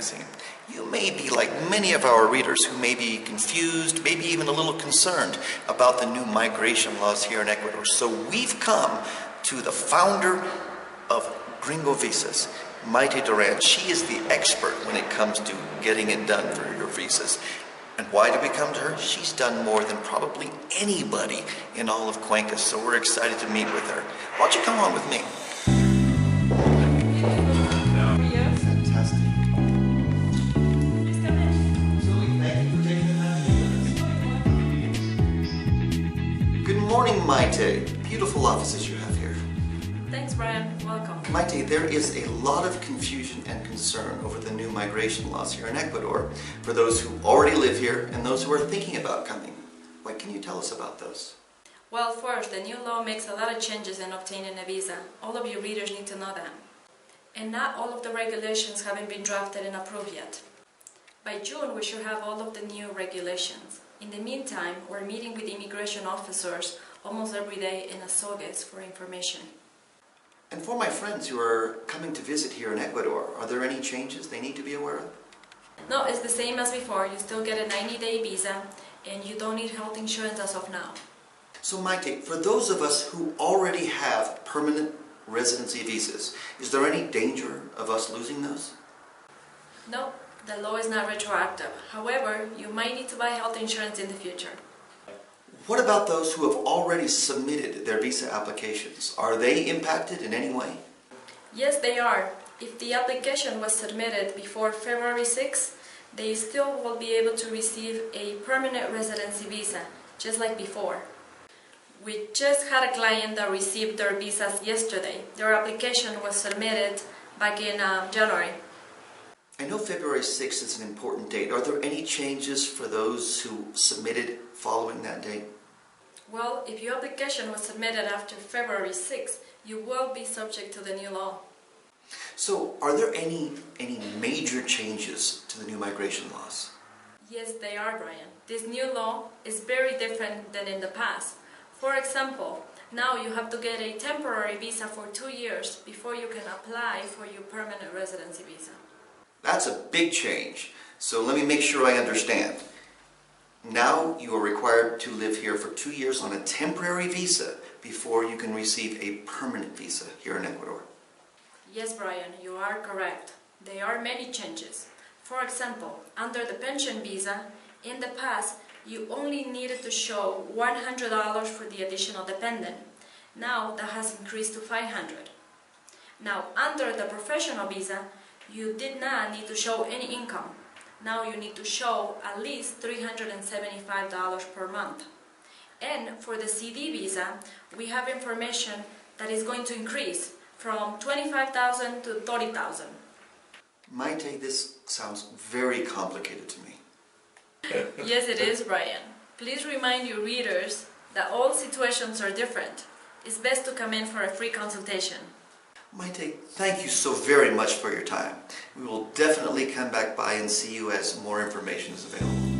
magazine. You may be like many of our readers who may be confused, maybe even a little concerned about the new migration laws here in Ecuador. So we've come to the founder of GRINGOIVISAS, Maite Duran. She is the expert when it comes to getting it done for your visas. And why did we come to her? She's done more than probably anybody in all of Cuenca, so we're excited to meet with her. Why don't you come on with me? Fantastic. Zoe, thank you for taking the time to do this. Good morning, Maite. Beautiful offices you have here. Thanks, Brian. Welcome. Maite, there is a lot of confusion and concern over the new migration laws here in Ecuador for those who already live here and those who are thinking about coming. What can you tell us about those? Well, first, the new law makes a lot of changes in obtaining a visa. All of you readers need to know that. And not all of the regulations haven't been drafted and approved yet. By June, we should have all of the new regulations. In the meantime, we're meeting with immigration officers almost every day in Azogues for information. And for my friends who are coming to visit here in Ecuador, are there any changes they need to be aware of? No, it's the same as before. You still get a 90-day visa and you don't need health insurance as of now. So Maite, for those of us who already have permanent residency visas, is there any danger of us losing those? No, the law is not retroactive. However, you might need to buy health insurance in the future. What about those who have already submitted their visa applications? Are they impacted in any way? Yes, they are. If the application was submitted before February 6, they still will be able to receive a permanent residency visa, just like before. We just had a client that received their visas yesterday. Their application was submitted back in January. I know February 6th is an important date. Are there any changes for those who submitted following that date? Well, if your application was submitted after February 6th, you will be subject to the new law. So, are there any major changes to the new migration laws? Yes, they are, Brian. This new law is very different than in the past. For example, now you have to get a temporary visa for 2 years before you can apply for your permanent residency visa. That's a big change. So let me make sure I understand. Now you are required to live here for 2 years on a temporary visa before you can receive a permanent visa here in Ecuador. Yes, Brian, you are correct. There are many changes. For example, under the pension visa, in the past, you only needed to show $100 for the additional dependent. Now that has increased to $500. Now, under the professional visa, you did not need to show any income. Now you need to show at least $375 per month. And for the CD visa, we have information that is going to increase from $25,000 to $30,000. Maite, this sounds very complicated to me. Yes, it is, Brian. Please remind your readers that all situations are different. It's best to come in for a free consultation. Maite, thank you so very much for your time. We will definitely come back by and see you as more information is available.